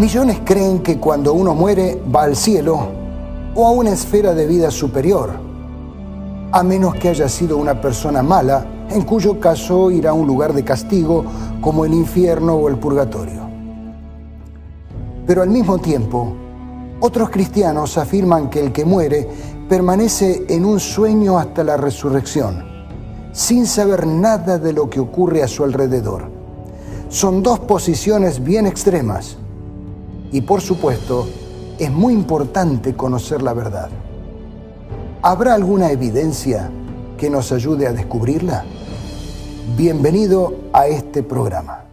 Millones creen que cuando uno muere va al cielo o a una esfera de vida superior, a menos que haya sido una persona mala, en cuyo caso irá a un lugar de castigo como el infierno o el purgatorio. Pero al mismo tiempo, otros cristianos afirman que el que muere permanece en un sueño hasta la resurrección, sin saber nada de lo que ocurre a su alrededor. Son dos posiciones bien extremas y, por supuesto, es muy importante conocer la verdad. ¿Habrá alguna evidencia que nos ayude a descubrirla? Bienvenido a este programa.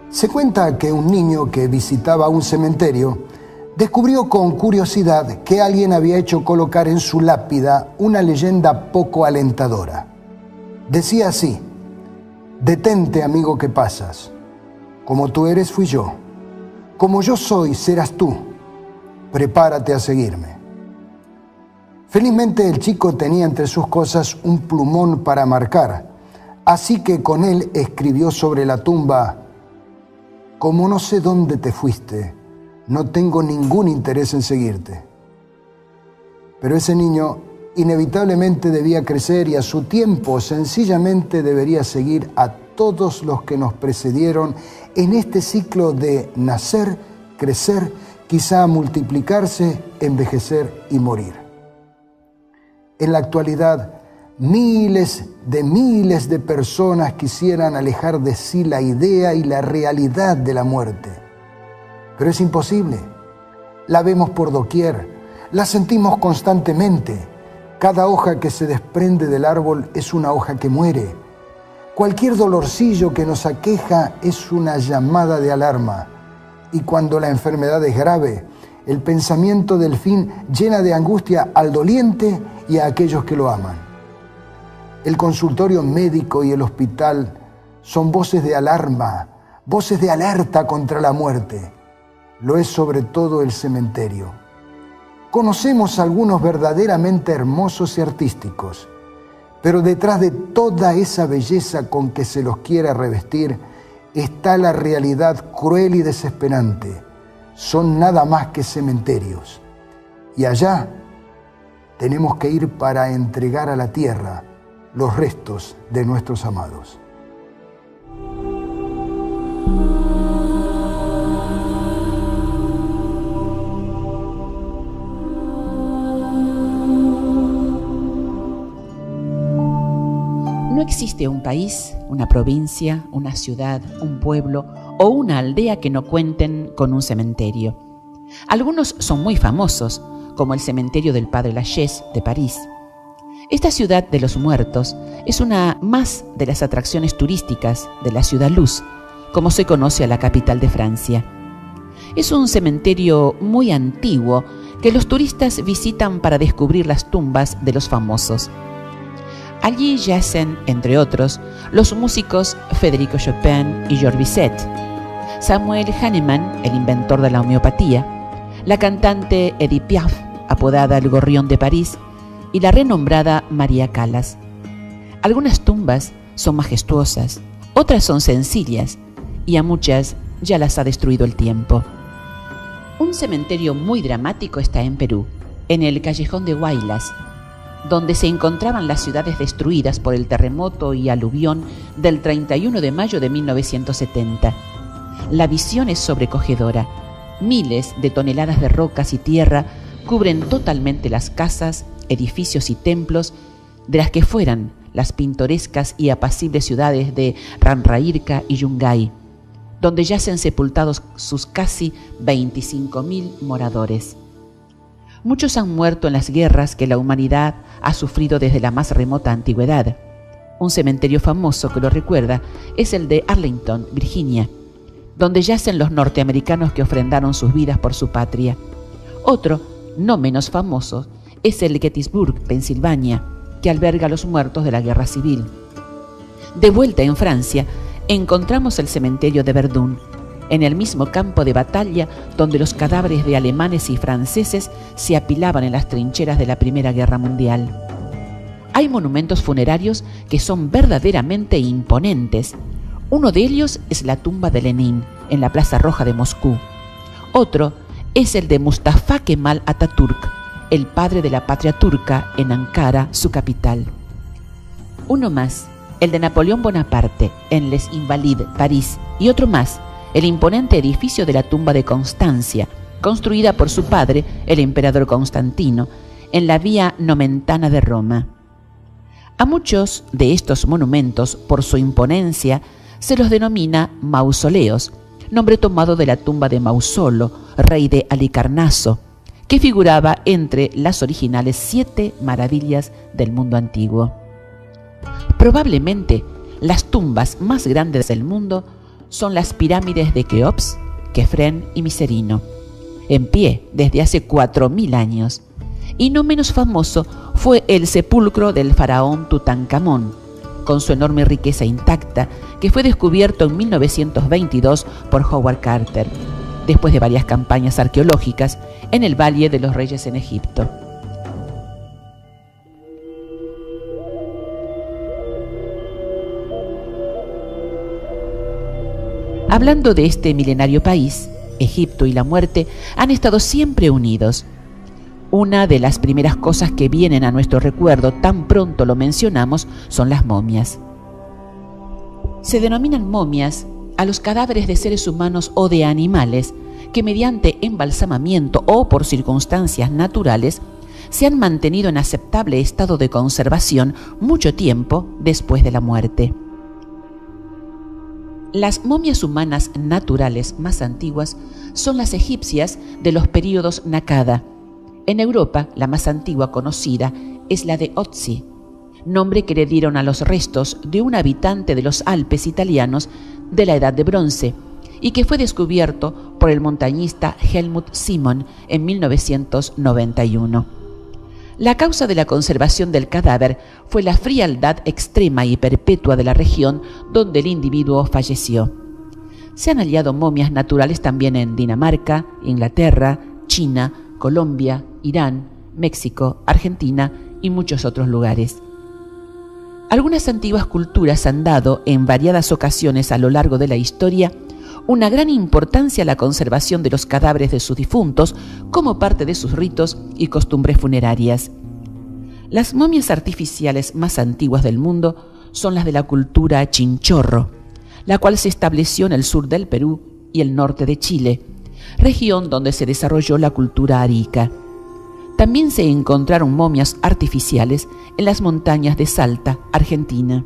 Se cuenta que un niño que visitaba un cementerio descubrió con curiosidad que alguien había hecho colocar en su lápida una leyenda poco alentadora. Decía así: «Detente, amigo, que pasas. Como tú eres, fui yo. Como yo soy, serás tú. Prepárate a seguirme». Felizmente el chico tenía entre sus cosas un plumón para marcar, así que con él escribió sobre la tumba: «Como no sé dónde te fuiste, no tengo ningún interés en seguirte». Pero ese niño inevitablemente debía crecer y a su tiempo sencillamente debería seguir a todos los que nos precedieron en este ciclo de nacer, crecer, quizá multiplicarse, envejecer y morir. En la actualidad, miles de personas quisieran alejar de sí la idea y la realidad de la muerte. Pero es imposible. La vemos por doquier, la sentimos constantemente. Cada hoja que se desprende del árbol es una hoja que muere. Cualquier dolorcillo que nos aqueja es una llamada de alarma. Y cuando la enfermedad es grave, el pensamiento del fin llena de angustia al doliente y a aquellos que lo aman. El consultorio médico y el hospital son voces de alarma, voces de alerta contra la muerte. Lo es sobre todo el cementerio. Conocemos algunos verdaderamente hermosos y artísticos, pero detrás de toda esa belleza con que se los quiera revestir está la realidad cruel y desesperante. Son nada más que cementerios. Y allá tenemos que ir para entregar a la tierra los restos de nuestros amados. No existe un país, una provincia, una ciudad, un pueblo o una aldea que no cuenten con un cementerio. Algunos son muy famosos, como el cementerio del Padre Lachaise de París. Esta ciudad de los muertos es una más de las atracciones turísticas de la Ciudad Luz, como se conoce a la capital de Francia. Es un cementerio muy antiguo que los turistas visitan para descubrir las tumbas de los famosos. Allí yacen, entre otros, los músicos Federico Chopin y Georges Bizet, Samuel Hahnemann, el inventor de la homeopatía, la cantante Edith Piaf, apodada el Gorrión de París, y la renombrada María Callas. Algunas tumbas son majestuosas, otras son sencillas, y a muchas ya las ha destruido el tiempo. Un cementerio muy dramático está en Perú, en el Callejón de Huaylas, donde se encontraban las ciudades destruidas por el terremoto y aluvión del 31 de mayo de 1970. La visión es sobrecogedora. Miles de toneladas de rocas y tierra cubren totalmente las casas, edificios y templos de las que fueran las pintorescas y apacibles ciudades de Ranraírca y Yungay, donde yacen sepultados sus casi 25.000 moradores. Muchos han muerto en las guerras que la humanidad ha sufrido desde la más remota antigüedad. Un cementerio famoso que lo recuerda es el de Arlington, Virginia, donde yacen los norteamericanos que ofrendaron sus vidas por su patria. Otro, no menos famoso, es el Gettysburg, Pensilvania, que alberga a los muertos de la Guerra Civil. De vuelta en Francia, encontramos el cementerio de Verdun, en el mismo campo de batalla donde los cadáveres de alemanes y franceses se apilaban en las trincheras de la Primera Guerra Mundial. Hay monumentos funerarios que son verdaderamente imponentes. Uno de ellos es la tumba de Lenin, en la Plaza Roja de Moscú. Otro es el de Mustafa Kemal Atatürk, el padre de la patria turca, en Ankara, su capital. Uno más, el de Napoleón Bonaparte, en Les Invalides, París, y otro más, el imponente edificio de la tumba de Constancia, construida por su padre, el emperador Constantino, en la Vía Nomentana de Roma. A muchos de estos monumentos, por su imponencia, se los denomina mausoleos, nombre tomado de la tumba de Mausolo, rey de Halicarnaso, que figuraba entre las originales 7 maravillas del mundo antiguo. Probablemente las tumbas más grandes del mundo son las pirámides de Keops, Kefren y Miserino, en pie desde hace 4000 años, y no menos famoso fue el sepulcro del faraón Tutankamón, con su enorme riqueza intacta, que fue descubierto en 1922 por Howard Carter, después de varias campañas arqueológicas en el Valle de los Reyes en Egipto. Hablando de este milenario país, Egipto y la muerte han estado siempre unidos. Una de las primeras cosas que vienen a nuestro recuerdo tan pronto lo mencionamos son las momias. Se denominan momias a los cadáveres de seres humanos o de animales que mediante embalsamamiento o por circunstancias naturales se han mantenido en aceptable estado de conservación mucho tiempo después de la muerte. Las momias humanas naturales más antiguas son las egipcias de los períodos Naqada. En Europa, la más antigua conocida es la de Otzi, nombre que le dieron a los restos de un habitante de los Alpes italianos de la Edad de Bronce y que fue descubierto por el montañista Helmut Simon en 1991. La causa de la conservación del cadáver fue la frialdad extrema y perpetua de la región donde el individuo falleció. Se han hallado momias naturales también en Dinamarca, Inglaterra, China, Colombia, Irán, México, Argentina y muchos otros lugares. Algunas antiguas culturas han dado en variadas ocasiones a lo largo de la historia una gran importancia a la conservación de los cadáveres de sus difuntos como parte de sus ritos y costumbres funerarias. Las momias artificiales más antiguas del mundo son las de la cultura Chinchorro, la cual se estableció en el sur del Perú y el norte de Chile, región donde se desarrolló la cultura arica. También se encontraron momias artificiales en las montañas de Salta, Argentina.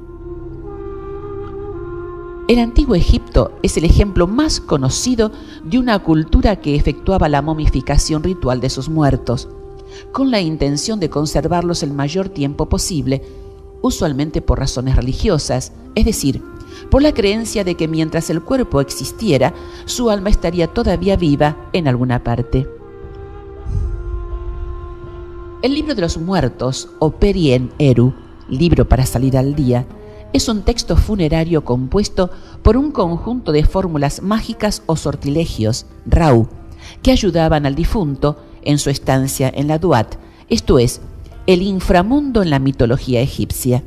El antiguo Egipto es el ejemplo más conocido de una cultura que efectuaba la momificación ritual de sus muertos, con la intención de conservarlos el mayor tiempo posible, usualmente por razones religiosas, es decir, por la creencia de que mientras el cuerpo existiera, su alma estaría todavía viva en alguna parte. El libro de los muertos, o Perien Eru, libro para salir al día, es un texto funerario compuesto por un conjunto de fórmulas mágicas o sortilegios, Rau, que ayudaban al difunto en su estancia en la Duat, esto es, el inframundo en la mitología egipcia.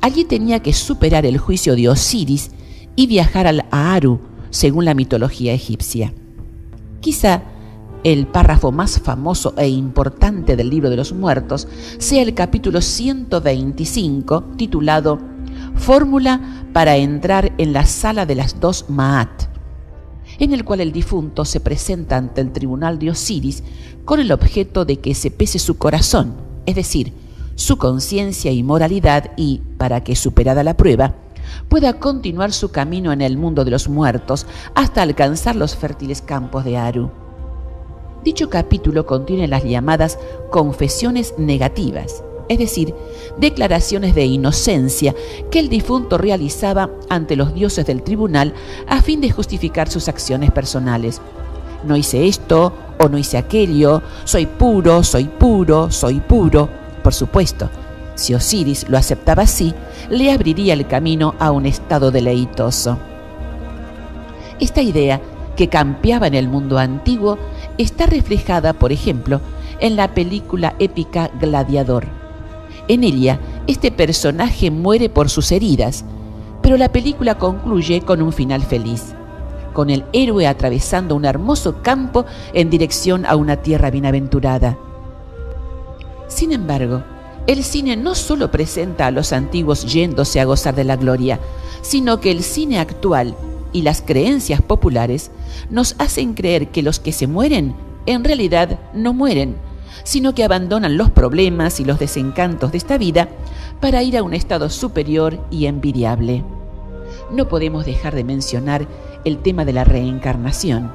Allí tenía que superar el juicio de Osiris y viajar al Aaru, según la mitología egipcia. Quizá el párrafo más famoso e importante del libro de los muertos sea el capítulo 125, titulado Fórmula para entrar en la sala de las 2 Maat, en el cual el difunto se presenta ante el tribunal de Osiris con el objeto de que se pese su corazón, es decir, su conciencia y moralidad y, para que superada la prueba, pueda continuar su camino en el mundo de los muertos hasta alcanzar los fértiles campos de Aru. Dicho capítulo contiene las llamadas confesiones negativas, es decir, declaraciones de inocencia que el difunto realizaba ante los dioses del tribunal a fin de justificar sus acciones personales. No hice esto o no hice aquello, soy puro, soy puro, soy puro. Por supuesto, si Osiris lo aceptaba así, le abriría el camino a un estado deleitoso. Esta idea, que campeaba en el mundo antiguo, está reflejada, por ejemplo, en la película épica Gladiador. En ella, este personaje muere por sus heridas, pero la película concluye con un final feliz, con el héroe atravesando un hermoso campo en dirección a una tierra bienaventurada. Sin embargo, el cine no solo presenta a los antiguos yéndose a gozar de la gloria, sino que el cine actual y las creencias populares nos hacen creer que los que se mueren en realidad no mueren, sino que abandonan los problemas y los desencantos de esta vida para ir a un estado superior y envidiable. No podemos dejar de mencionar el tema de la reencarnación.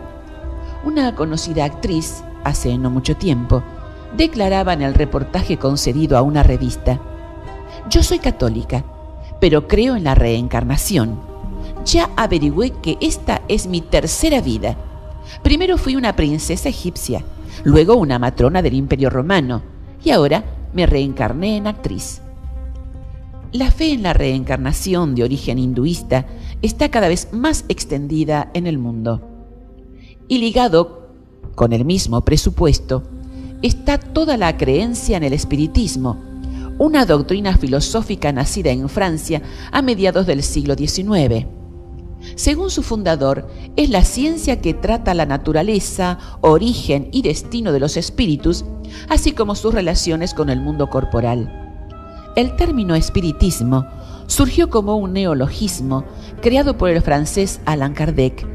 Una conocida actriz, hace no mucho tiempo, declaraba en el reportaje concedido a una revista: «Yo soy católica, pero creo en la reencarnación. Ya averigüé que esta es mi tercera vida. Primero fui una princesa egipcia, luego una matrona del Imperio Romano, y ahora me reencarné en actriz». La fe en la reencarnación de origen hinduista está cada vez más extendida en el mundo. Y ligado con el mismo presupuesto está toda la creencia en el espiritismo, una doctrina filosófica nacida en Francia a mediados del siglo XIX. Según su fundador, es la ciencia que trata la naturaleza, origen y destino de los espíritus, así como sus relaciones con el mundo corporal. El término espiritismo surgió como un neologismo creado por el francés Allan Kardec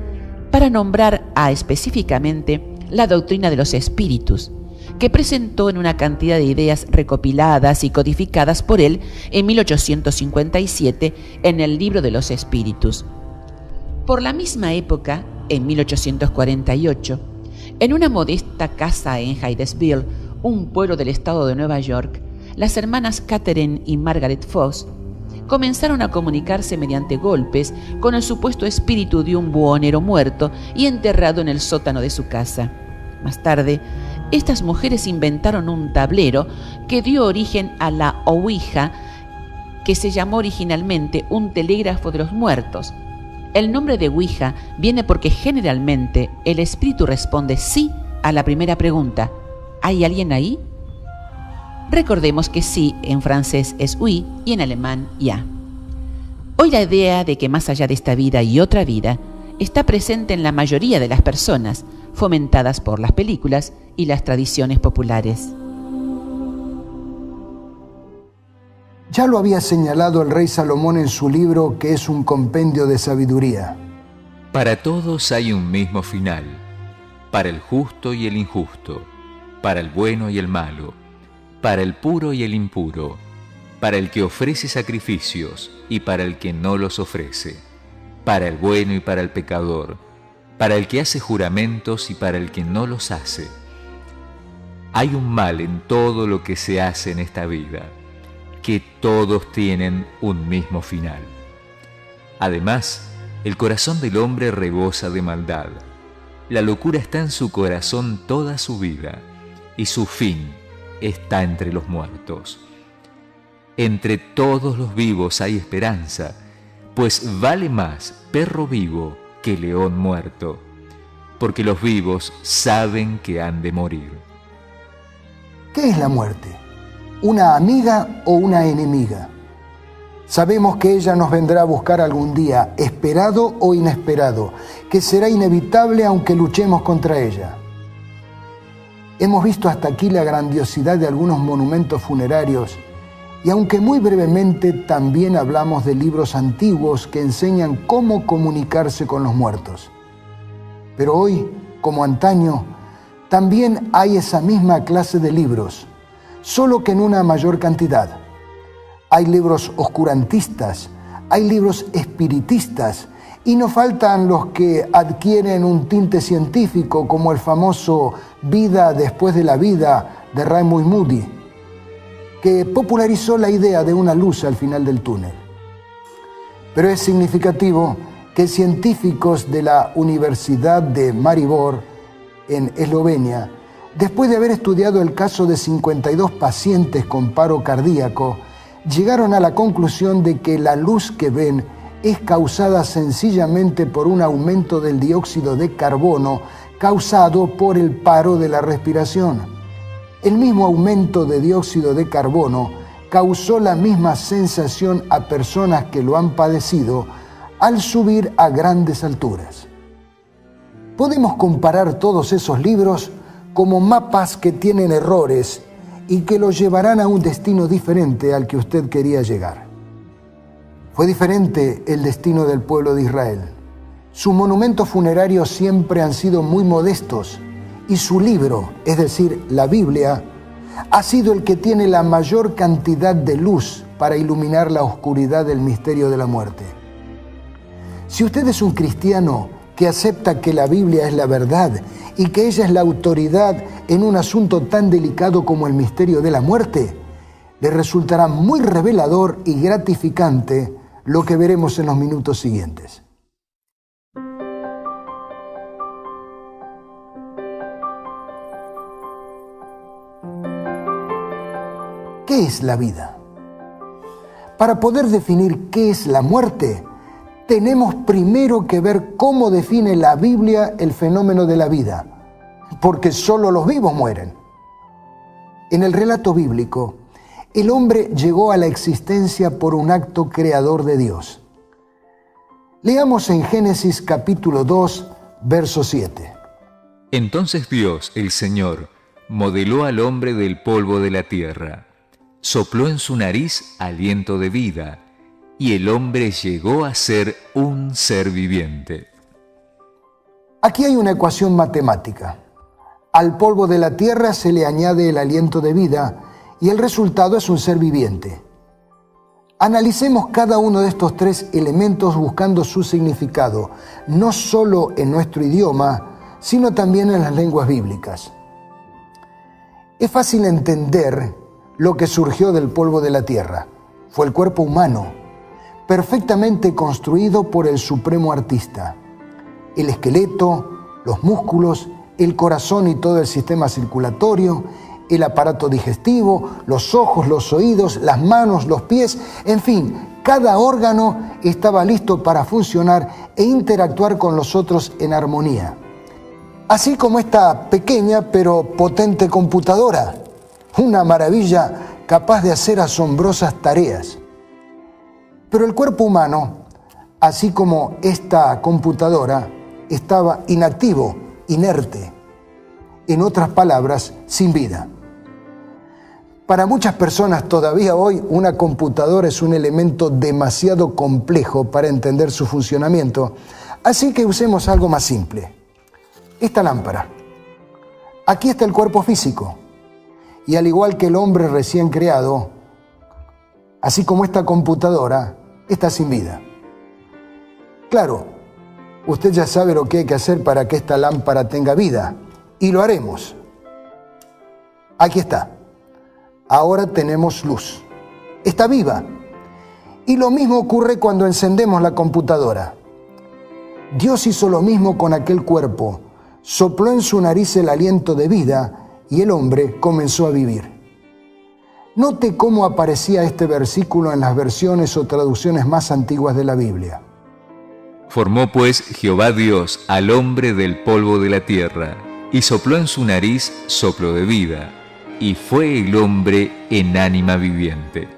para nombrar específicamente la doctrina de los espíritus, que presentó en una cantidad de ideas recopiladas y codificadas por él en 1857 en el Libro de los Espíritus. Por la misma época, en 1848, en una modesta casa en Hydesville, un pueblo del estado de Nueva York, las hermanas Catherine y Margaret Foss comenzaron a comunicarse mediante golpes con el supuesto espíritu de un buhonero muerto y enterrado en el sótano de su casa. Más tarde, estas mujeres inventaron un tablero que dio origen a la Ouija, que se llamó originalmente un telégrafo de los muertos. El nombre de Ouija viene porque generalmente el espíritu responde sí a la primera pregunta: ¿hay alguien ahí? Recordemos que sí en francés es oui y en alemán ja. Hoy la idea de que más allá de esta vida y otra vida está presente en la mayoría de las personas, fomentadas por las películas y las tradiciones populares. Ya lo había señalado el rey Salomón en su libro, que es un compendio de sabiduría. Para todos hay un mismo final, para el justo y el injusto, para el bueno y el malo, para el puro y el impuro, para el que ofrece sacrificios y para el que no los ofrece, para el bueno y para el pecador, para el que hace juramentos y para el que no los hace. Hay un mal en todo lo que se hace en esta vida, que todos tienen un mismo final. Además, el corazón del hombre rebosa de maldad. La locura está en su corazón toda su vida, y su fin está entre los muertos. Entre todos los vivos hay esperanza, pues vale más perro vivo que león muerto, porque los vivos saben que han de morir. ¿Qué es la muerte? ¿Una amiga o una enemiga? Sabemos que ella nos vendrá a buscar algún día, esperado o inesperado, que será inevitable aunque luchemos contra ella. Hemos visto hasta aquí la grandiosidad de algunos monumentos funerarios y aunque muy brevemente también hablamos de libros antiguos que enseñan cómo comunicarse con los muertos. Pero hoy, como antaño, también hay esa misma clase de libros, solo que en una mayor cantidad. Hay libros oscurantistas, hay libros espiritistas, y no faltan los que adquieren un tinte científico, como el famoso Vida después de la vida de Raymond Moody, que popularizó la idea de una luz al final del túnel. Pero es significativo que científicos de la Universidad de Maribor, en Eslovenia, después de haber estudiado el caso de 52 pacientes con paro cardíaco, llegaron a la conclusión de que la luz que ven es causada sencillamente por un aumento del dióxido de carbono causado por el paro de la respiración. El mismo aumento de dióxido de carbono causó la misma sensación a personas que lo han padecido al subir a grandes alturas. Podemos comparar todos esos libros como mapas que tienen errores y que los llevarán a un destino diferente al que usted quería llegar. Fue diferente el destino del pueblo de Israel. Sus monumentos funerarios siempre han sido muy modestos y su libro, es decir, la Biblia, ha sido el que tiene la mayor cantidad de luz para iluminar la oscuridad del misterio de la muerte. Si usted es un cristiano que acepta que la Biblia es la verdad y que ella es la autoridad en un asunto tan delicado como el misterio de la muerte, le resultará muy revelador y gratificante lo que veremos en los minutos siguientes. ¿Qué es la vida? Para poder definir qué es la muerte, tenemos primero que ver cómo define la Biblia el fenómeno de la vida, porque solo los vivos mueren. En el relato bíblico, el hombre llegó a la existencia por un acto creador de Dios. Leamos en Génesis capítulo 2, verso 7. Entonces Dios, el Señor, modeló al hombre del polvo de la tierra, sopló en su nariz aliento de vida, y el hombre llegó a ser un ser viviente. Aquí hay una ecuación matemática. Al polvo de la tierra se le añade el aliento de vida y el resultado es un ser viviente. Analicemos cada uno de estos tres elementos buscando su significado, no solo en nuestro idioma, sino también en las lenguas bíblicas. Es fácil entender lo que surgió del polvo de la tierra. Fue el cuerpo humano, perfectamente construido por el supremo artista. El esqueleto, los músculos, el corazón y todo el sistema circulatorio, el aparato digestivo, los ojos, los oídos, las manos, los pies, en fin, cada órgano estaba listo para funcionar e interactuar con los otros en armonía. Así como esta pequeña pero potente computadora, una maravilla capaz de hacer asombrosas tareas. Pero el cuerpo humano, así como esta computadora, estaba inactivo, inerte. En otras palabras, sin vida. Para muchas personas todavía hoy una computadora es un elemento demasiado complejo para entender su funcionamiento, así que usemos algo más simple. Esta lámpara. Aquí está el cuerpo físico. Y al igual que el hombre recién creado, así como esta computadora, está sin vida. Claro, usted ya sabe lo que hay que hacer para que esta lámpara tenga vida, y lo haremos. Aquí está. Ahora tenemos luz. Está viva. Y lo mismo ocurre cuando encendemos la computadora. Dios hizo lo mismo con aquel cuerpo. Sopló en su nariz el aliento de vida y el hombre comenzó a vivir. Note cómo aparecía este versículo en las versiones o traducciones más antiguas de la Biblia. Formó pues Jehová Dios al hombre del polvo de la tierra, y sopló en su nariz soplo de vida, y fue el hombre en ánima viviente.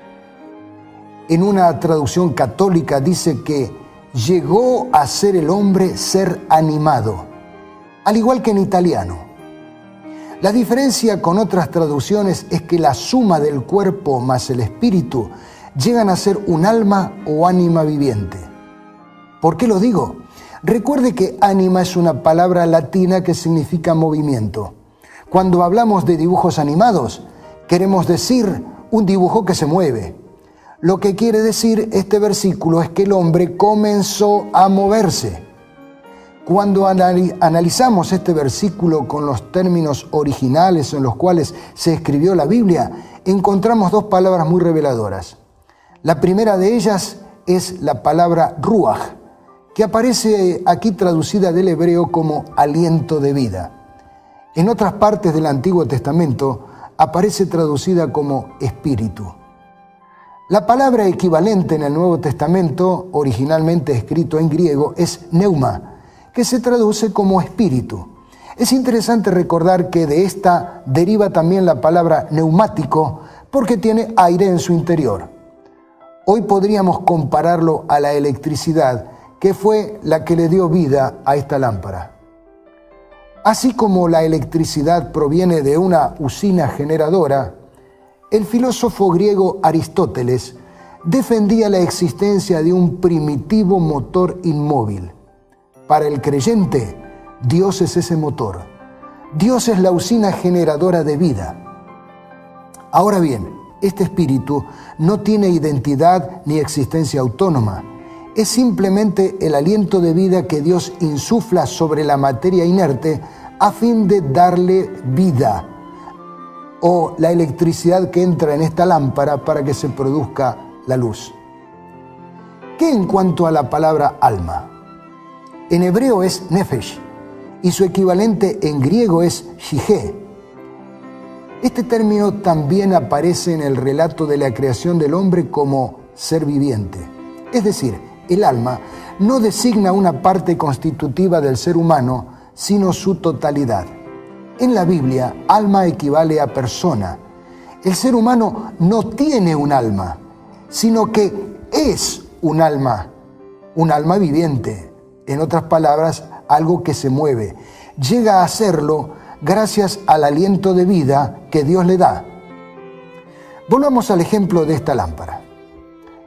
En una traducción católica dice que llegó a ser el hombre ser animado, al igual que en italiano. La diferencia con otras traducciones es que la suma del cuerpo más el espíritu llegan a ser un alma o ánima viviente. ¿Por qué lo digo? Recuerde que ánima es una palabra latina que significa movimiento. Cuando hablamos de dibujos animados, queremos decir un dibujo que se mueve. Lo que quiere decir este versículo es que el hombre comenzó a moverse. Cuando analizamos este versículo con los términos originales en los cuales se escribió la Biblia, encontramos dos palabras muy reveladoras. La primera de ellas es la palabra ruaj, que aparece aquí traducida del hebreo como aliento de vida. En otras partes del Antiguo Testamento aparece traducida como espíritu. La palabra equivalente en el Nuevo Testamento, originalmente escrito en griego, es pneuma, que se traduce como espíritu. Es interesante recordar que de esta deriva también la palabra neumático, porque tiene aire en su interior. Hoy podríamos compararlo a la electricidad, que fue la que le dio vida a esta lámpara. Así como la electricidad proviene de una usina generadora, el filósofo griego Aristóteles defendía la existencia de un primitivo motor inmóvil. Para el creyente, Dios es ese motor. Dios es la usina generadora de vida. Ahora bien, este espíritu no tiene identidad ni existencia autónoma. Es simplemente el aliento de vida que Dios insufla sobre la materia inerte a fin de darle vida, o la electricidad que entra en esta lámpara para que se produzca la luz. ¿Qué en cuanto a la palabra alma? En hebreo es nefesh y su equivalente en griego es shige. Este término también aparece en el relato de la creación del hombre como ser viviente. Es decir, el alma no designa una parte constitutiva del ser humano, sino su totalidad. En la Biblia, alma equivale a persona. El ser humano no tiene un alma, sino que es un alma viviente. En otras palabras, algo que se mueve. Llega a serlo gracias al aliento de vida que Dios le da. Volvamos al ejemplo de esta lámpara.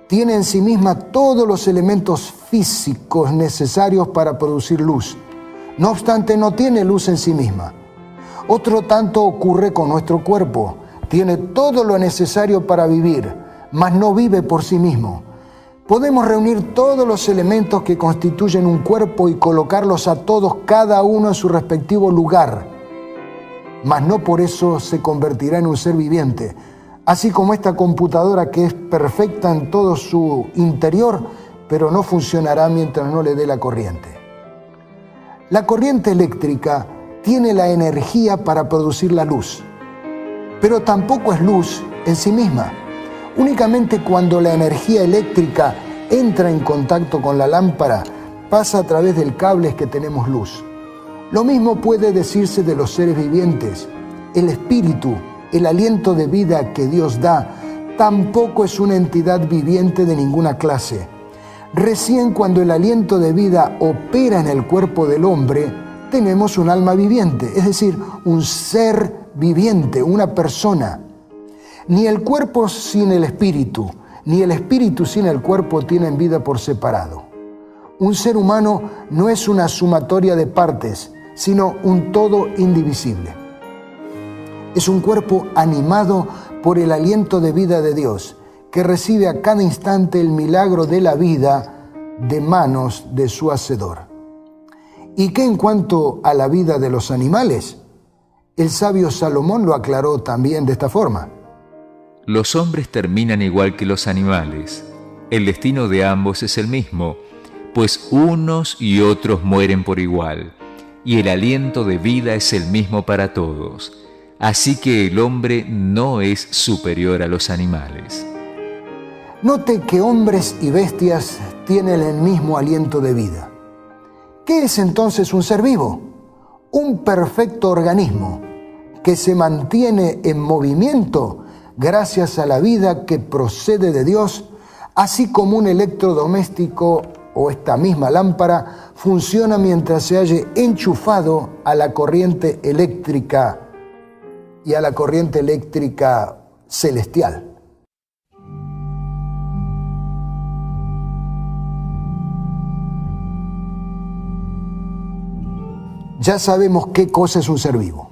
Tiene en sí misma todos los elementos físicos necesarios para producir luz. No obstante, no tiene luz en sí misma. Otro tanto ocurre con nuestro cuerpo. Tiene todo lo necesario para vivir, mas no vive por sí mismo. Podemos reunir todos los elementos que constituyen un cuerpo y colocarlos a todos, cada uno en su respectivo lugar, mas no por eso se convertirá en un ser viviente. Así como esta computadora que es perfecta en todo su interior, pero no funcionará mientras no le dé la corriente. La corriente eléctrica tiene la energía para producir la luz, pero tampoco es luz en sí misma. Únicamente cuando la energía eléctrica entra en contacto con la lámpara, pasa a través del cable que tenemos luz. Lo mismo puede decirse de los seres vivientes. El espíritu, el aliento de vida que Dios da, tampoco es una entidad viviente de ninguna clase. Recién cuando el aliento de vida opera en el cuerpo del hombre, tenemos un alma viviente, es decir, un ser viviente, una persona. Ni el cuerpo sin el espíritu, ni el espíritu sin el cuerpo tienen vida por separado. Un ser humano no es una sumatoria de partes, sino un todo indivisible. Es un cuerpo animado por el aliento de vida de Dios, que recibe a cada instante el milagro de la vida de manos de su Hacedor. ¿Y qué en cuanto a la vida de los animales? El sabio Salomón lo aclaró también de esta forma. Los hombres terminan igual que los animales. El destino de ambos es el mismo, pues unos y otros mueren por igual, y el aliento de vida es el mismo para todos. Así que el hombre no es superior a los animales. Note que hombres y bestias tienen el mismo aliento de vida. ¿Qué es entonces un ser vivo? Un perfecto organismo que se mantiene en movimiento gracias a la vida que procede de Dios, así como un electrodoméstico o esta misma lámpara funciona mientras se halle enchufado a la corriente eléctrica y a la corriente eléctrica celestial. Ya sabemos qué cosa es un ser vivo.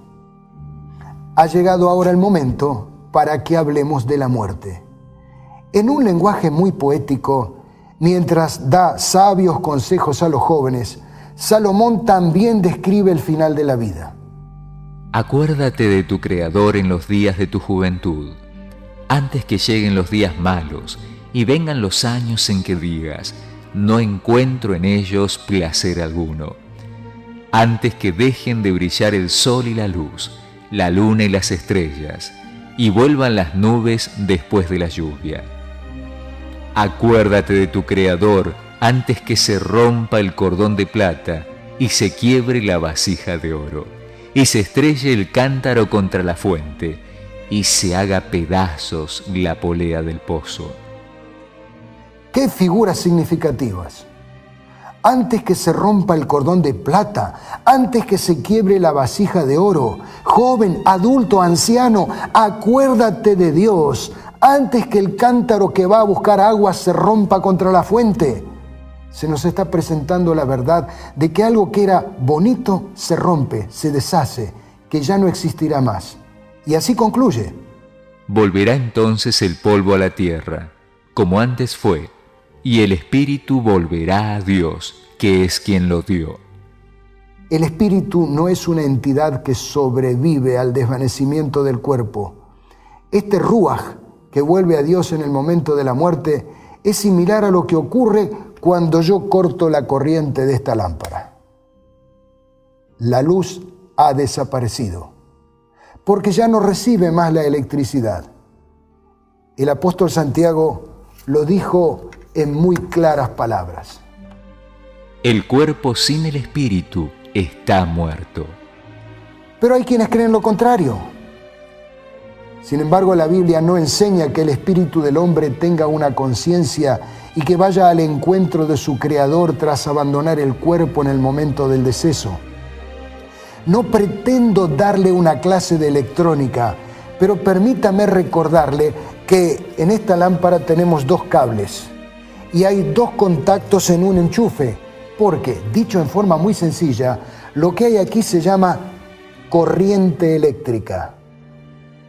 Ha llegado ahora el momento para que hablemos de la muerte. En un lenguaje muy poético, mientras da sabios consejos a los jóvenes, Salomón también describe el final de la vida. Acuérdate de tu Creador en los días de tu juventud, antes que lleguen los días malos y vengan los años en que digas, no encuentro en ellos placer alguno. Antes que dejen de brillar el sol y la luz, la luna y las estrellas, y vuelvan las nubes después de la lluvia. Acuérdate de tu Creador antes que se rompa el cordón de plata y se quiebre la vasija de oro, y se estrelle el cántaro contra la fuente, y se haga pedazos la polea del pozo. ¡Qué figuras significativas! Antes que se rompa el cordón de plata, antes que se quiebre la vasija de oro, joven, adulto, anciano, acuérdate de Dios, antes que el cántaro que va a buscar agua se rompa contra la fuente. Se nos está presentando la verdad de que algo que era bonito se rompe, se deshace, que ya no existirá más. Y así concluye. Volverá entonces el polvo a la tierra, como antes fue, y el espíritu volverá a Dios, que es quien lo dio. El espíritu no es una entidad que sobrevive al desvanecimiento del cuerpo. Este ruaj que vuelve a Dios en el momento de la muerte es similar a lo que ocurre cuando yo corto la corriente de esta lámpara. La luz ha desaparecido, porque ya no recibe más la electricidad. El apóstol Santiago lo dijo en muy claras palabras. El cuerpo sin el espíritu está muerto. Pero hay quienes creen lo contrario. Sin embargo, la Biblia no enseña que el espíritu del hombre tenga una conciencia y que vaya al encuentro de su Creador tras abandonar el cuerpo en el momento del deceso. No pretendo darle una clase de electrónica, pero permítame recordarle que en esta lámpara tenemos dos cables y hay dos contactos en un enchufe, porque, dicho en forma muy sencilla, lo que hay aquí se llama corriente eléctrica.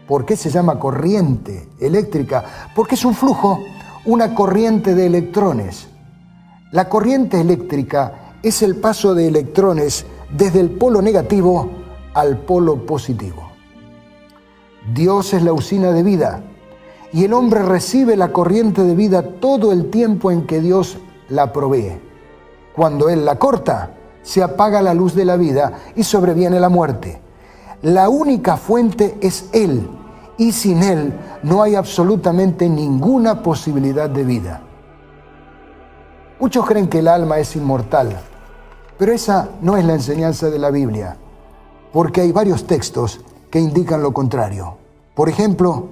¿Por qué se llama corriente eléctrica? Porque es un flujo, una corriente de electrones. La corriente eléctrica es el paso de electrones desde el polo negativo al polo positivo. Dios es la usina de vida y el hombre recibe la corriente de vida todo el tiempo en que Dios la provee. Cuando Él la corta, se apaga la luz de la vida y sobreviene la muerte. La única fuente es Él, y sin Él no hay absolutamente ninguna posibilidad de vida. Muchos creen que el alma es inmortal, pero esa no es la enseñanza de la Biblia, porque hay varios textos que indican lo contrario. Por ejemplo,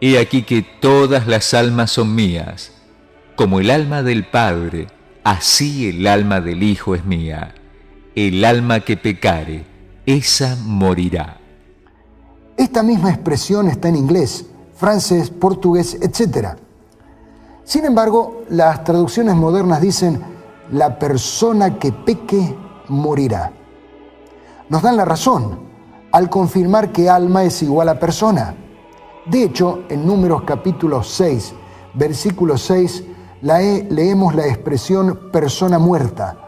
he aquí que todas las almas son mías, como el alma del Padre, así el alma del Hijo es mía. El alma que pecare, esa morirá. Esta misma expresión está en inglés, francés, portugués, etc. Sin embargo, las traducciones modernas dicen, la persona que peque morirá. Nos dan la razón al confirmar que alma es igual a persona. De hecho, en Números capítulo 6, versículo 6, leemos la expresión persona muerta.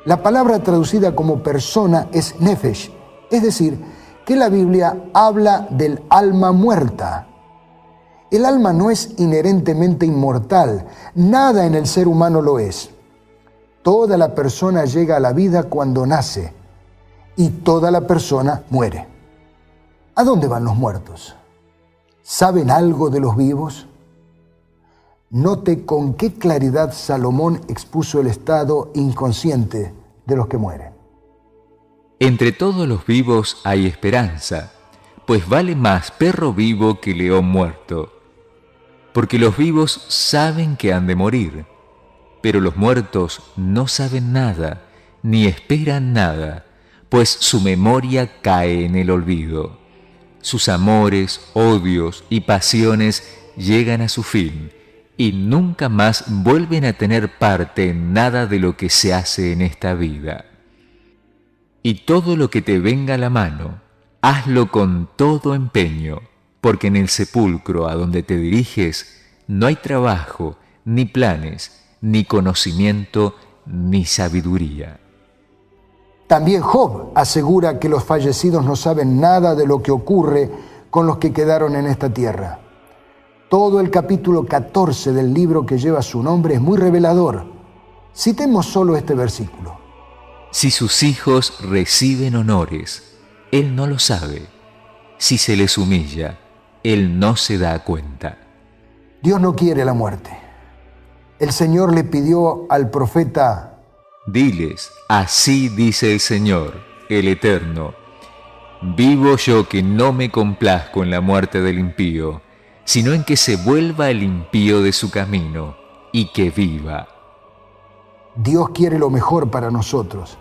La palabra traducida como persona es nefesh, es decir, que la Biblia habla del alma muerta. El alma no es inherentemente inmortal, nada en el ser humano lo es. Toda la persona llega a la vida cuando nace y toda la persona muere. ¿A dónde van los muertos? ¿Saben algo de los vivos? Note con qué claridad Salomón expuso el estado inconsciente de los que mueren. Entre todos los vivos hay esperanza, pues vale más perro vivo que león muerto. Porque los vivos saben que han de morir, pero los muertos no saben nada, ni esperan nada, pues su memoria cae en el olvido. Sus amores, odios y pasiones llegan a su fin, y nunca más vuelven a tener parte en nada de lo que se hace en esta vida. Y todo lo que te venga a la mano, hazlo con todo empeño, porque en el sepulcro a donde te diriges no hay trabajo, ni planes, ni conocimiento, ni sabiduría. También Job asegura que los fallecidos no saben nada de lo que ocurre con los que quedaron en esta tierra. Todo el capítulo 14 del libro que lleva su nombre es muy revelador. Citemos solo este versículo. Si sus hijos reciben honores, él no lo sabe. Si se les humilla, él no se da cuenta. Dios no quiere la muerte. El Señor le pidió al profeta: diles, así dice el Señor, el Eterno: vivo yo que no me complazco en la muerte del impío, sino en que se vuelva el impío de su camino y que viva. Dios quiere lo mejor para nosotros.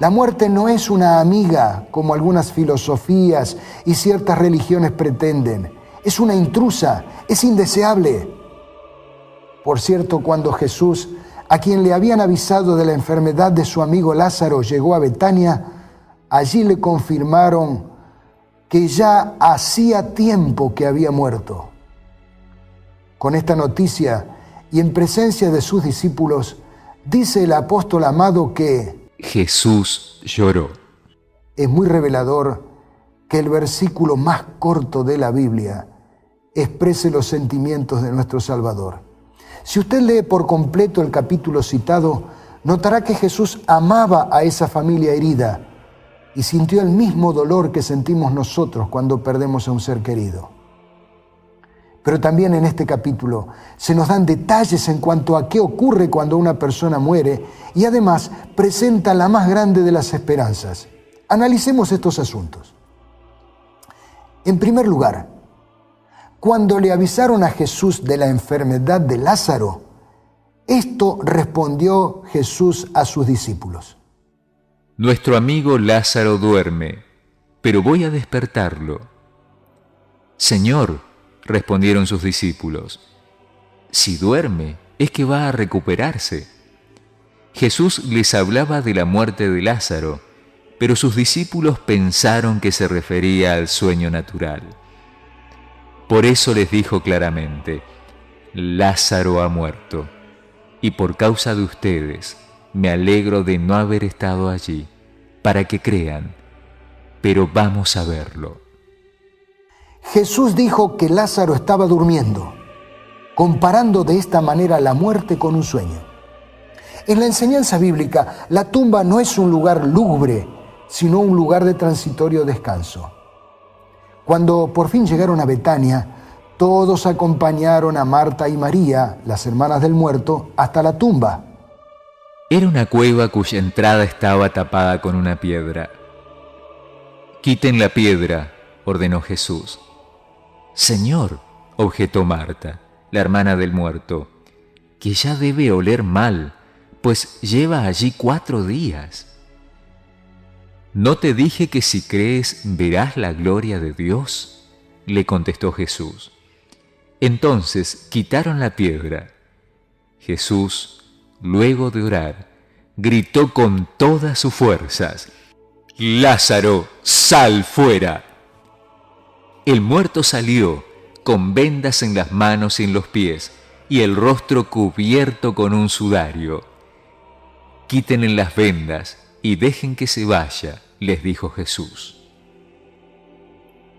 La muerte no es una amiga, como algunas filosofías y ciertas religiones pretenden. Es una intrusa, es indeseable. Por cierto, cuando Jesús, a quien le habían avisado de la enfermedad de su amigo Lázaro, llegó a Betania, allí le confirmaron que ya hacía tiempo que había muerto. Con esta noticia y en presencia de sus discípulos, dice el apóstol amado que Jesús lloró. Es muy revelador que el versículo más corto de la Biblia exprese los sentimientos de nuestro Salvador. Si usted lee por completo el capítulo citado, notará que Jesús amaba a esa familia herida y sintió el mismo dolor que sentimos nosotros cuando perdemos a un ser querido. Pero también en este capítulo se nos dan detalles en cuanto a qué ocurre cuando una persona muere y además presenta la más grande de las esperanzas. Analicemos estos asuntos. En primer lugar, cuando le avisaron a Jesús de la enfermedad de Lázaro, esto respondió Jesús a sus discípulos: nuestro amigo Lázaro duerme, pero voy a despertarlo. Señor, respondieron sus discípulos, si duerme, es que va a recuperarse. Jesús les hablaba de la muerte de Lázaro, pero sus discípulos pensaron que se refería al sueño natural. Por eso les dijo claramente: Lázaro ha muerto, y por causa de ustedes me alegro de no haber estado allí, para que crean, pero vamos a verlo. Jesús dijo que Lázaro estaba durmiendo, comparando de esta manera la muerte con un sueño. En la enseñanza bíblica, la tumba no es un lugar lúgubre, sino un lugar de transitorio descanso. Cuando por fin llegaron a Betania, todos acompañaron a Marta y María, las hermanas del muerto, hasta la tumba. Era una cueva cuya entrada estaba tapada con una piedra. Quiten la piedra, ordenó Jesús. Señor, objetó Marta, la hermana del muerto, que ya debe oler mal, pues lleva allí 4 días. ¿No te dije que si crees verás la gloria de Dios?, le contestó Jesús. Entonces quitaron la piedra. Jesús, luego de orar, gritó con todas sus fuerzas: Lázaro, sal fuera. El muerto salió, con vendas en las manos y en los pies, y el rostro cubierto con un sudario. Quítenle las vendas y dejen que se vaya, les dijo Jesús.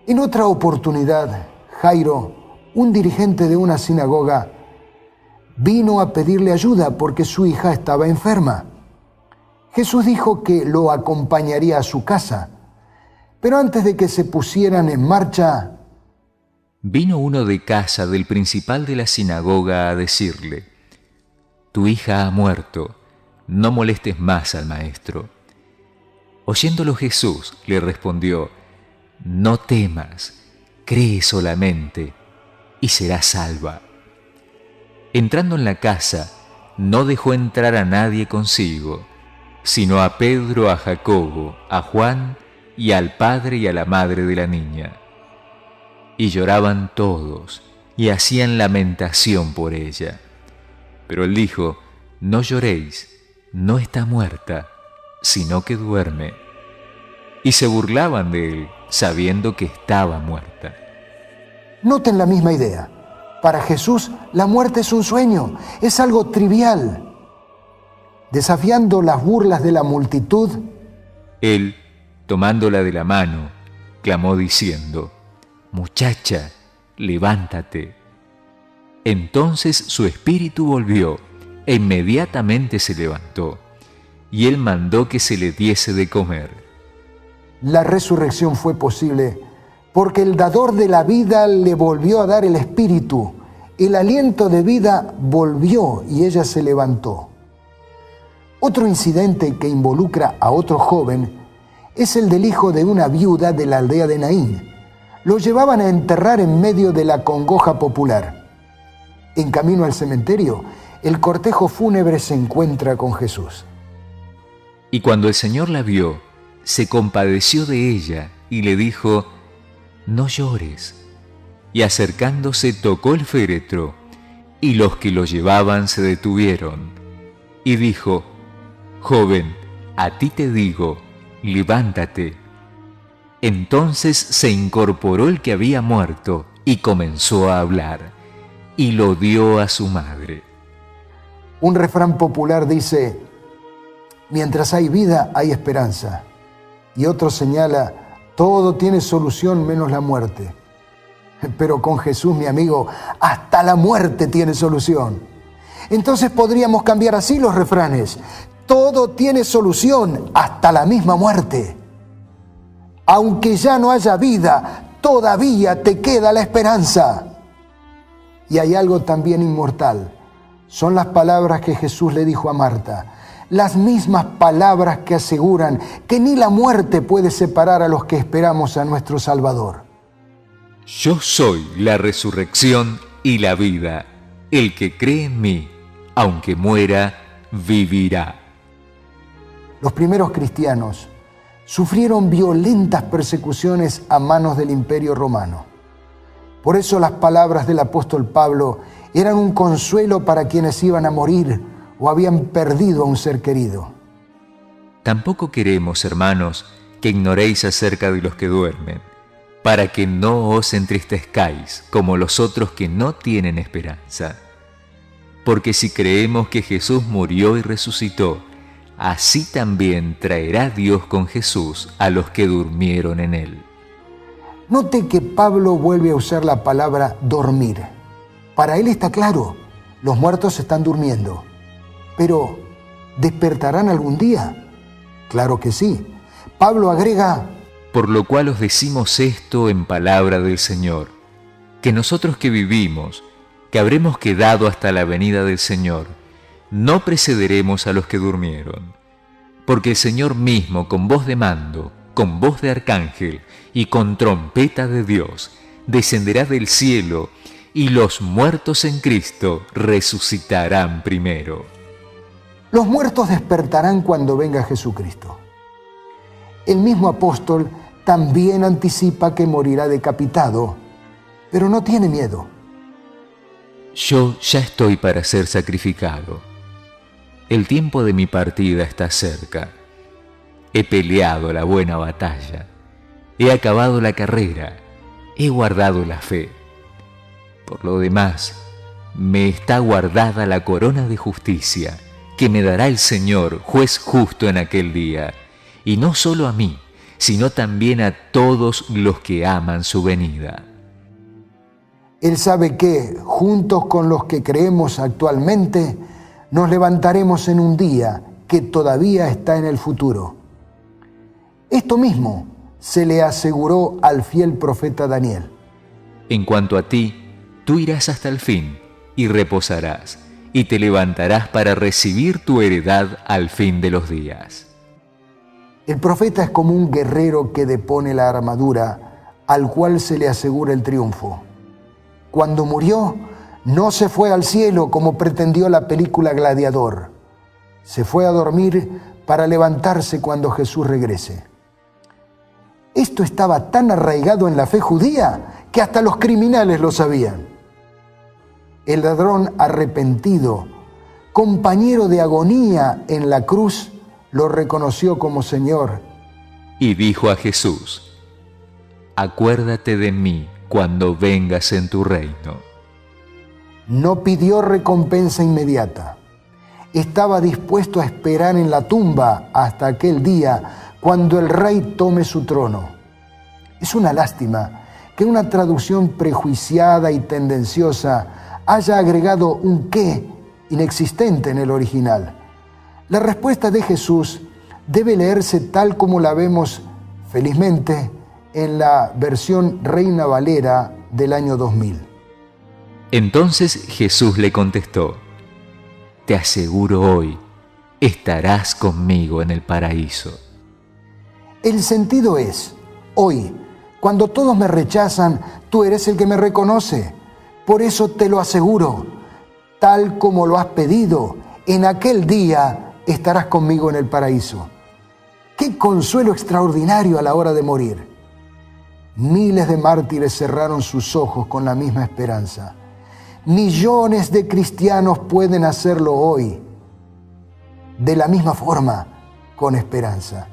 En otra oportunidad, Jairo, un dirigente de una sinagoga, vino a pedirle ayuda porque su hija estaba enferma. Jesús dijo que lo acompañaría a su casa, pero antes de que se pusieran en marcha, vino uno de casa del principal de la sinagoga a decirle: tu hija ha muerto, no molestes más al maestro. Oyéndolo Jesús le respondió: no temas, cree solamente y serás salva. Entrando en la casa, no dejó entrar a nadie consigo, sino a Pedro, a Jacobo, a Juan y al padre y a la madre de la niña. Y lloraban todos y hacían lamentación por ella. Pero él dijo: no lloréis, no está muerta, sino que duerme. Y se burlaban de él, sabiendo que estaba muerta. Noten la misma idea. Para Jesús, la muerte es un sueño, es algo trivial. Desafiando las burlas de la multitud, Él, tomándola de la mano, clamó diciendo: «Muchacha, levántate». Entonces su espíritu volvió, e inmediatamente se levantó, y él mandó que se le diese de comer. La resurrección fue posible porque el dador de la vida le volvió a dar el espíritu. El aliento de vida volvió y ella se levantó. Otro incidente que involucra a otro joven es el del hijo de una viuda de la aldea de Naín. Lo llevaban a enterrar en medio de la congoja popular. En camino al cementerio, el cortejo fúnebre se encuentra con Jesús. Y cuando el Señor la vio, se compadeció de ella y le dijo: «No llores». Y acercándose tocó el féretro, y los que lo llevaban se detuvieron. Y dijo: «Joven, a ti te digo, levántate». Entonces se incorporó el que había muerto y comenzó a hablar, y lo dio a su madre. Un refrán popular dice: mientras hay vida, hay esperanza. Y otro señala: todo tiene solución menos la muerte. Pero con Jesús, mi amigo, hasta la muerte tiene solución. Entonces podríamos cambiar así los refranes: todo tiene solución, hasta la misma muerte. Aunque ya no haya vida, todavía te queda la esperanza. Y hay algo también inmortal. Son las palabras que Jesús le dijo a Marta, las mismas palabras que aseguran que ni la muerte puede separar a los que esperamos a nuestro Salvador. Yo soy la resurrección y la vida. El que cree en mí, aunque muera, vivirá. Los primeros cristianos sufrieron violentas persecuciones a manos del Imperio Romano. Por eso las palabras del apóstol Pablo eran un consuelo para quienes iban a morir o habían perdido a un ser querido. Tampoco queremos, hermanos, que ignoréis acerca de los que duermen, para que no os entristezcáis como los otros que no tienen esperanza. Porque si creemos que Jesús murió y resucitó, así también traerá Dios con Jesús a los que durmieron en él. Note que Pablo vuelve a usar la palabra dormir. Para él está claro, los muertos están durmiendo. Pero, ¿despertarán algún día? Claro que sí. Pablo agrega: por lo cual os decimos esto en palabra del Señor, que nosotros que vivimos, que habremos quedado hasta la venida del Señor, no precederemos a los que durmieron. Porque el Señor mismo, con voz de mando, con voz de arcángel y con trompeta de Dios, descenderá del cielo, y los muertos en Cristo resucitarán primero. Los muertos despertarán cuando venga Jesucristo. El mismo apóstol también anticipa que morirá decapitado, pero no tiene miedo. Yo ya estoy para ser sacrificado. El tiempo de mi partida está cerca. He peleado la buena batalla. He acabado la carrera. He guardado la fe. Por lo demás, me está guardada la corona de justicia, que me dará el Señor, juez justo en aquel día, y no solo a mí, sino también a todos los que aman su venida. Él sabe que, juntos con los que creemos actualmente, nos levantaremos en un día que todavía está en el futuro. Esto mismo se le aseguró al fiel profeta Daniel. En cuanto a ti, tú irás hasta el fin y reposarás, y te levantarás para recibir tu heredad al fin de los días. El profeta es como un guerrero que depone la armadura, al cual se le asegura el triunfo. Cuando murió, no se fue al cielo como pretendió la película Gladiador. Se fue a dormir para levantarse cuando Jesús regrese. Esto estaba tan arraigado en la fe judía que hasta los criminales lo sabían. El ladrón arrepentido, compañero de agonía en la cruz, lo reconoció como Señor. Y dijo a Jesús: acuérdate de mí cuando vengas en tu reino. No pidió recompensa inmediata. Estaba dispuesto a esperar en la tumba hasta aquel día cuando el rey tome su trono. Es una lástima que una traducción prejuiciada y tendenciosa haya agregado un qué inexistente en el original. La respuesta de Jesús debe leerse tal como la vemos, felizmente, en la versión Reina Valera del año 2000. Entonces Jesús le contestó: te aseguro hoy, estarás conmigo en el paraíso. El sentido es, hoy, cuando todos me rechazan, tú eres el que me reconoce. Por eso te lo aseguro, tal como lo has pedido, en aquel día estarás conmigo en el paraíso. ¡Qué consuelo extraordinario a la hora de morir! Miles de mártires cerraron sus ojos con la misma esperanza. Millones de cristianos pueden hacerlo hoy, de la misma forma, con esperanza.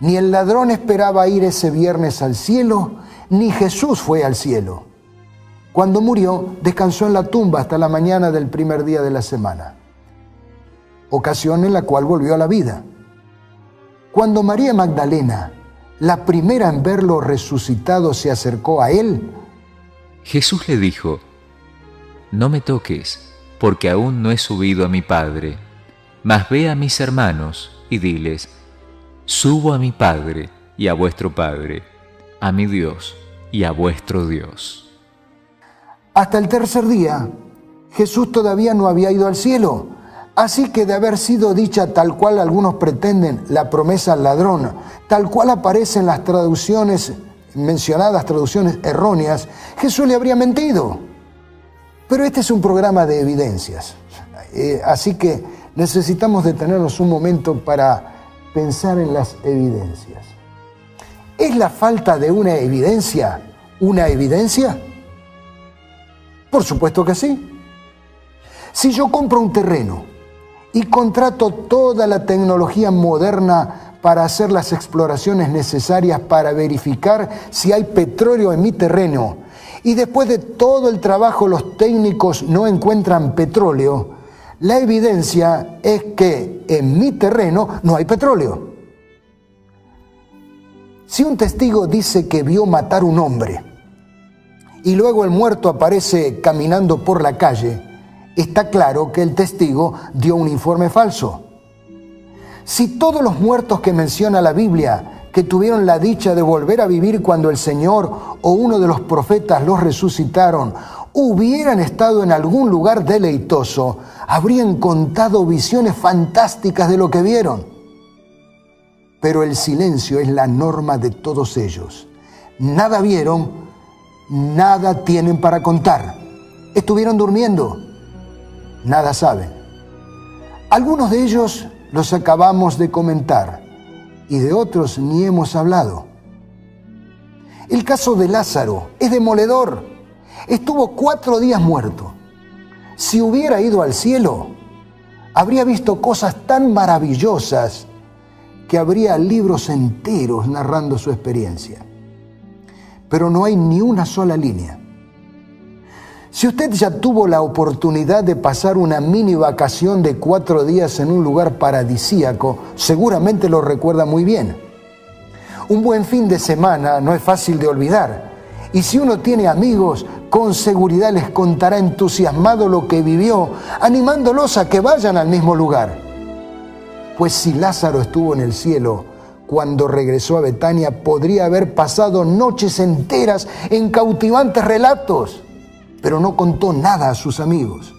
Ni el ladrón esperaba ir ese viernes al cielo, ni Jesús fue al cielo. Cuando murió, descansó en la tumba hasta la mañana del primer día de la semana, ocasión en la cual volvió a la vida. Cuando María Magdalena, la primera en verlo resucitado, se acercó a él, Jesús le dijo: no me toques, porque aún no he subido a mi Padre, mas ve a mis hermanos y diles: subo a mi Padre y a vuestro Padre, a mi Dios y a vuestro Dios. Hasta el tercer día, Jesús todavía no había ido al cielo, así que de haber sido dicha tal cual algunos pretenden la promesa al ladrón, tal cual aparece en las traducciones, mencionadas traducciones erróneas, Jesús le habría mentido. Pero este es un programa de evidencias, así que necesitamos detenernos un momento para pensar en las evidencias. ¿Es la falta de una evidencia una evidencia? Por supuesto que sí. Si yo compro un terreno y contrato toda la tecnología moderna para hacer las exploraciones necesarias para verificar si hay petróleo en mi terreno, y después de todo el trabajo los técnicos no encuentran petróleo, la evidencia es que en mi terreno no hay petróleo. Si un testigo dice que vio matar un hombre y luego el muerto aparece caminando por la calle, está claro que el testigo dio un informe falso. Si todos los muertos que menciona la Biblia, que tuvieron la dicha de volver a vivir cuando el Señor o uno de los profetas los resucitaron, hubieran estado en algún lugar deleitoso, habrían contado visiones fantásticas de lo que vieron. Pero el silencio es la norma de todos ellos. Nada vieron, nada tienen para contar. Estuvieron durmiendo, nada saben. Algunos de ellos los acabamos de comentar y de otros ni hemos hablado. El caso de Lázaro es demoledor. Estuvo 4 días muerto. Si hubiera ido al cielo, habría visto cosas tan maravillosas que habría libros enteros narrando su experiencia. Pero no hay ni una sola línea. Si usted ya tuvo la oportunidad de pasar una mini vacación de 4 días en un lugar paradisíaco, seguramente lo recuerda muy bien. Un buen fin de semana no es fácil de olvidar. Y si uno tiene amigos, con seguridad les contará entusiasmado lo que vivió, animándolos a que vayan al mismo lugar. Pues si Lázaro estuvo en el cielo, cuando regresó a Betania, podría haber pasado noches enteras en cautivantes relatos, pero no contó nada a sus amigos.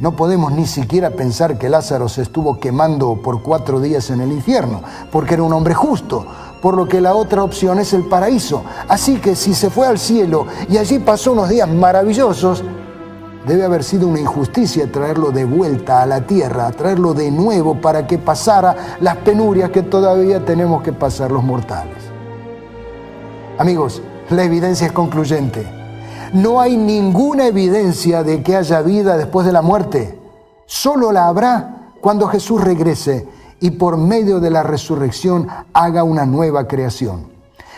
No podemos ni siquiera pensar que Lázaro se estuvo quemando por 4 días en el infierno, porque era un hombre justo, por lo que la otra opción es el paraíso. Así que si se fue al cielo y allí pasó unos días maravillosos, debe haber sido una injusticia traerlo de vuelta a la tierra, traerlo de nuevo para que pasara las penurias que todavía tenemos que pasar los mortales. Amigos, la evidencia es concluyente. No hay ninguna evidencia de que haya vida después de la muerte. Solo la habrá cuando Jesús regrese y por medio de la resurrección haga una nueva creación.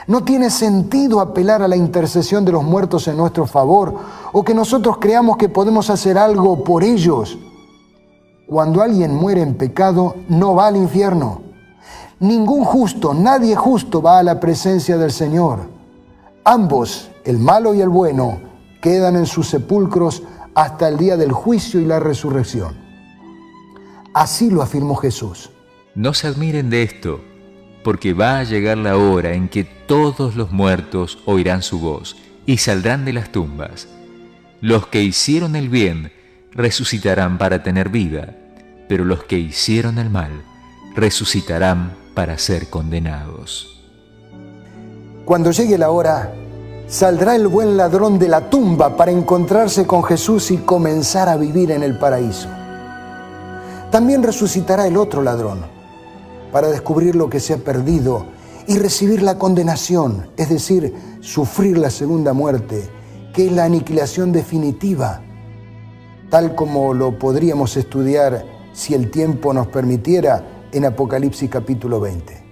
No tiene sentido apelar a la intercesión de los muertos en nuestro favor o que nosotros creamos que podemos hacer algo por ellos. Cuando alguien muere en pecado, no va al infierno. Ningún justo, nadie justo va a la presencia del Señor. Ambos, el malo y el bueno, quedan en sus sepulcros hasta el día del juicio y la resurrección. Así lo afirmó Jesús. No se admiren de esto, porque va a llegar la hora en que todos los muertos oirán su voz y saldrán de las tumbas. Los que hicieron el bien resucitarán para tener vida, pero los que hicieron el mal resucitarán para ser condenados. Cuando llegue la hora, saldrá el buen ladrón de la tumba para encontrarse con Jesús y comenzar a vivir en el paraíso. También resucitará el otro ladrón para descubrir lo que se ha perdido y recibir la condenación, es decir, sufrir la segunda muerte, que es la aniquilación definitiva, tal como lo podríamos estudiar, si el tiempo nos permitiera, en Apocalipsis capítulo 20.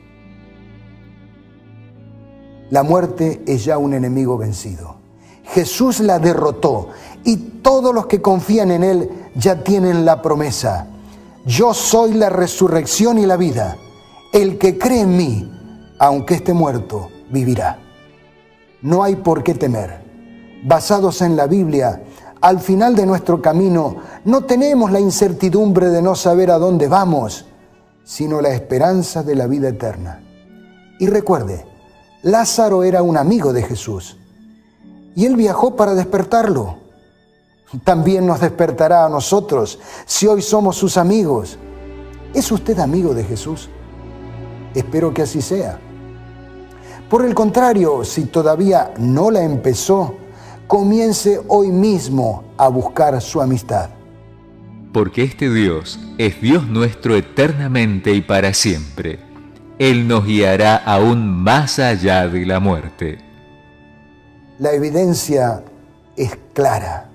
La muerte es ya un enemigo vencido. Jesús la derrotó y todos los que confían en Él ya tienen la promesa. Yo soy la resurrección y la vida. El que cree en mí, aunque esté muerto, vivirá. No hay por qué temer. Basados en la Biblia, al final de nuestro camino no tenemos la incertidumbre de no saber a dónde vamos, sino la esperanza de la vida eterna. Y recuerde, Lázaro era un amigo de Jesús y Él viajó para despertarlo. También nos despertará a nosotros si hoy somos sus amigos. ¿Es usted amigo de Jesús? Espero que así sea. Por el contrario, si todavía no la empezó, comience hoy mismo a buscar su amistad. Porque este Dios es Dios nuestro eternamente y para siempre. Él nos guiará aún más allá de la muerte. La evidencia es clara.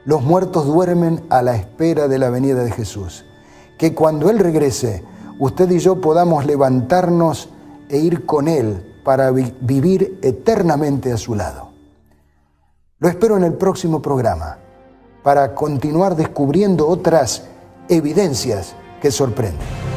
Los muertos duermen a la espera de la venida de Jesús. Que cuando Él regrese, usted y yo podamos levantarnos e ir con Él para vivir eternamente a su lado. Lo espero en el próximo programa para continuar descubriendo otras evidencias que sorprenden.